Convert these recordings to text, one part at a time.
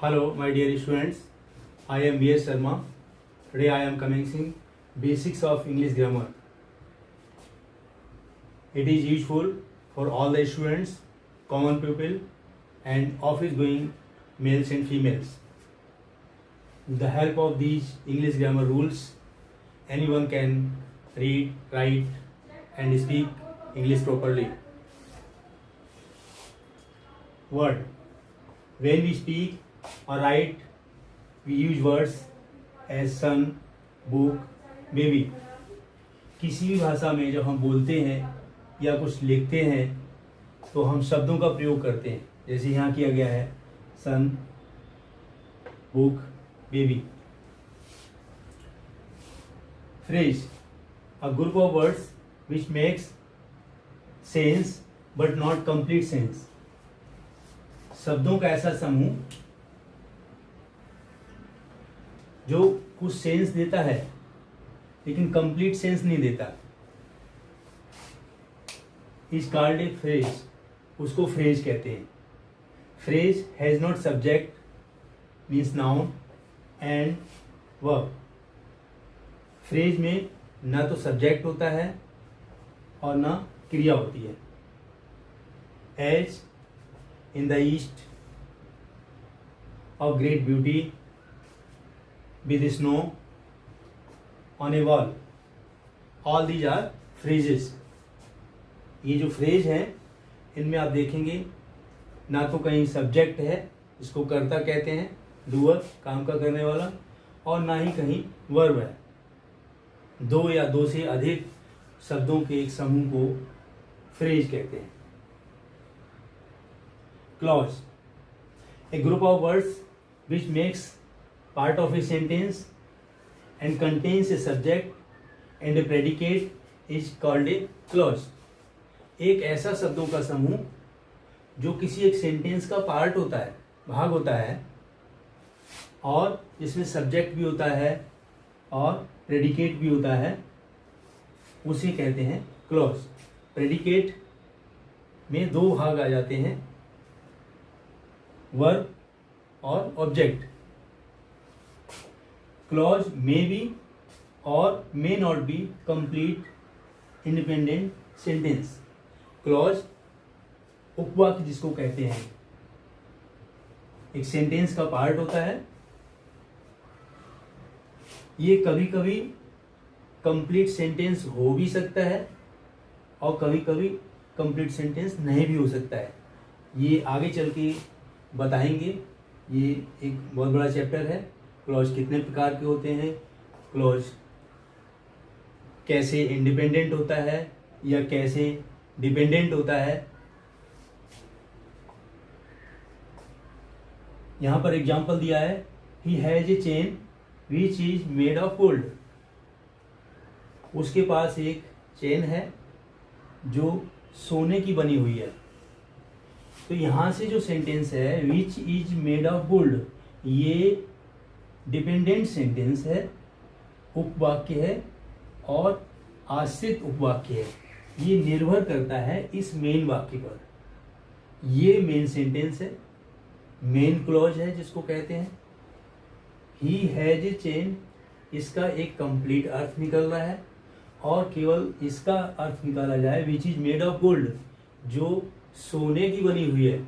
Hello, my dear students. I am B.S. Sharma. Today I am commencing basics of English grammar. It is useful for all the students, common people, and office-going males and females. With the help of these English grammar rules, anyone can read, write, and speak English properly. Word. When we speak or write, we use words as son, book, baby. किसी भी भाषा में जब हम बोलते हैं या कुछ लिखते हैं तो हम शब्दों का प्रयोग करते हैं, जैसे यहाँ किया गया है sun, book, baby. Phrase. A group of words which makes sense but not complete sense. शब्दों का ऐसा समूह जो कुछ सेंस देता है लेकिन कंप्लीट सेंस नहीं देता, इज कॉल्ड ए फ्रेज. उसको फ्रेज कहते हैं. Phrase has not subject means noun and verb. Phrase में ना तो सब्जेक्ट होता है और ना क्रिया होती है. As in the east of great beauty with snow on a wall. All these are phrases. ये जो फ्रेज हैं इनमें आप देखेंगे ना तो कहीं सब्जेक्ट है, इसको कर्ता कहते हैं, डूअर, काम का करने वाला, और ना ही कहीं वर्ब है. दो या दो से अधिक शब्दों के एक समूह को फ्रेज कहते हैं. Clause. A group of words which makes part of a sentence and contains a subject and a predicate is called a clause. एक ऐसा शब्दों का समूह जो किसी एक सेंटेंस का पार्ट होता है, भाग होता है, और जिसमें सब्जेक्ट भी होता है और प्रेडिकेट भी होता है, उसे कहते हैं क्लॉज. प्रेडिकेट में दो भाग आ जाते हैं, वर्ब और ऑब्जेक्ट. क्लॉज मे बी और may not be complete independent sentence. Clause उपवाक्य जिसको कहते हैं, एक सेंटेंस का पार्ट होता है. ये कभी कभी कंप्लीट सेंटेंस हो भी सकता है और कभी कभी कंप्लीट सेंटेंस नहीं भी हो सकता है. ये आगे चल के बताएंगे. ये एक बहुत बड़ा चैप्टर है. क्लॉज कितने प्रकार के होते हैं, क्लॉज कैसे इंडिपेंडेंट होता है या कैसे डिपेंडेंट होता है. यहां पर एग्जांपल दिया है, he has a chain which is made of gold. उसके पास एक चेन है जो सोने की बनी हुई है. तो यहां से जो सेंटेंस है which is made of gold, ये डिपेंडेंट सेंटेंस है, उपवाक्य है और आश्रित उपवाक्य है. ये निर्भर करता है इस मेन वाक्य पर. ये मेन सेंटेंस है, मेन क्लॉज है जिसको कहते हैं. ही हैज ए चेन, इसका एक कंप्लीट अर्थ निकल रहा है, और केवल इसका अर्थ निकाला जाए which is made of gold, जो सोने की बनी हुई है,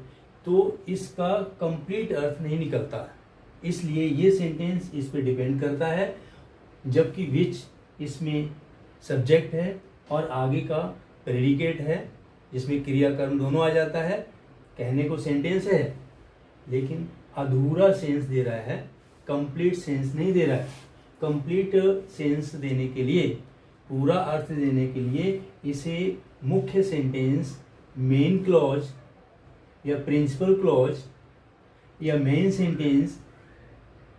तो इसका कंप्लीट अर्थ नहीं निकलता. इसलिए ये सेंटेंस इस पे डिपेंड करता है, जबकि विच इसमें सब्जेक्ट है और आगे का प्रेडिकेट है जिसमें क्रिया कर्म दोनों आ जाता है. कहने को सेंटेंस है लेकिन अधूरा सेंस दे रहा है, कंप्लीट सेंस नहीं दे रहा है. कंप्लीट सेंस देने के लिए, पूरा अर्थ देने के लिए इसे मुख्य सेंटेंस, मेन क्लॉज या प्रिंसिपल क्लॉज या मेन सेंटेंस,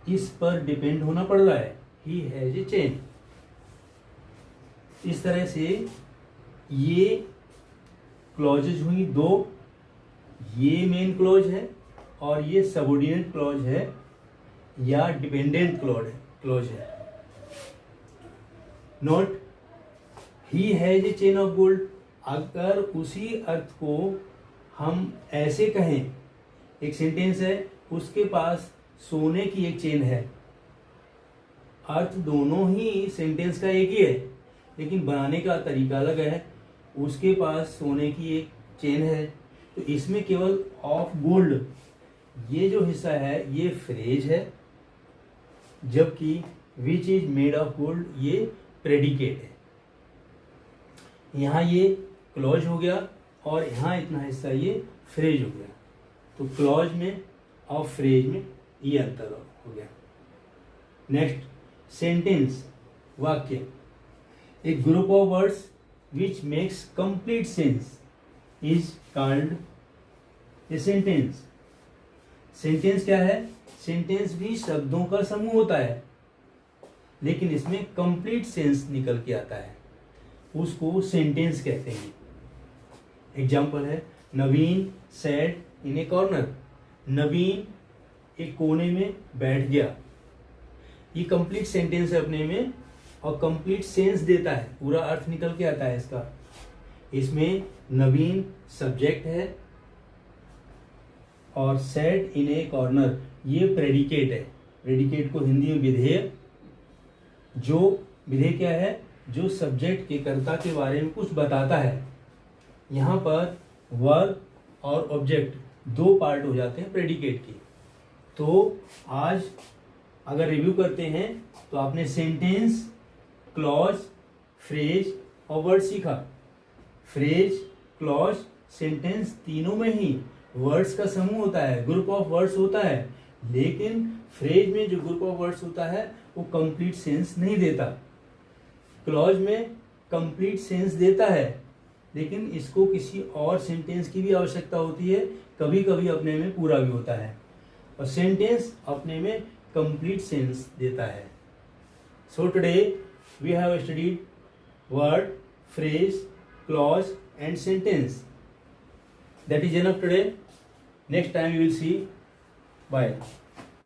इस पर डिपेंड होना पड़ रहा है. He has a chain. इस तरह से ये क्लॉजेज हुई दो. ये मेन क्लॉज है और ये सबऑर्डिनेट क्लॉज है या डिपेंडेंट क्लॉज है. Note, he has a chain of gold. अगर उसी अर्थ को हम ऐसे कहें, एक सेंटेंस है, उसके पास सोने की एक चेन है। अर्थ दोनों ही सेंटेंस का एक ही है, लेकिन बनाने का तरीका अलग है। उसके पास सोने की एक चेन है, तो इसमें केवल ऑफ गोल्ड ये जो हिस्सा है ये फ्रेज है, जबकि which is made of gold ये प्रेडिकेट है। यहाँ ये क्लॉज हो गया और यहाँ इतना हिस्सा ये फ्रेज हो गया। तो क्लॉज में और फ्रेज में ये अंतर हो गया। नेक्स्ट, सेंटेंस वाक्य, a group of words which makes complete sense is called a sentence. Sentence क्या है? सेंटेंस भी शब्दों का समूह होता है, लेकिन इसमें कंप्लीट सेंस निकल के आता है, उसको सेंटेंस कहते हैं। एग्जाम्पल है, नवीन सैट इन ए कॉर्नर। नवीन एक कोने में बैठ गया। ये कंप्लीट सेंटेंस है अपने में और कंप्लीट सेंस देता है, पूरा अर्थ निकल के आता है इसका। इसमें नवीन सब्जेक्ट है और सैट इन ए कॉर्नर ये प्रेडिकेट है। प्रेडिकेट को हिंदी में विधेय, जो विधेय क्या है? जो सब्जेक्ट के कर्ता के बारे में कुछ बताता है। यहाँ पर वर्ब और ऑब्जेक्ट दो पार्ट हो जाते हैं प्रेडिकेट के। तो आज अगर रिव्यू करते हैं तो आपने सेंटेंस, क्लॉज, फ्रेज और वर्ड सीखा। फ्रेज, क्लॉज, सेंटेंस तीनों में ही वर्ड्स का समूह होता है, ग्रुप ऑफ वर्ड्स होता है, लेकिन फ्रेज में जो ग्रुप ऑफ वर्ड्स होता है वो कंप्लीट सेंस नहीं देता। क्लॉज में कंप्लीट सेंस देता है, लेकिन इसको किसी और सेंटेंस की भी आवश्यकता होती है, कभी कभी अपने में पूरा भी होता है। और सेंटेंस अपने में कंप्लीट सेंस देता है। So today we have studied word, phrase, clause and sentence. That is enough today. Next time we will see. Bye.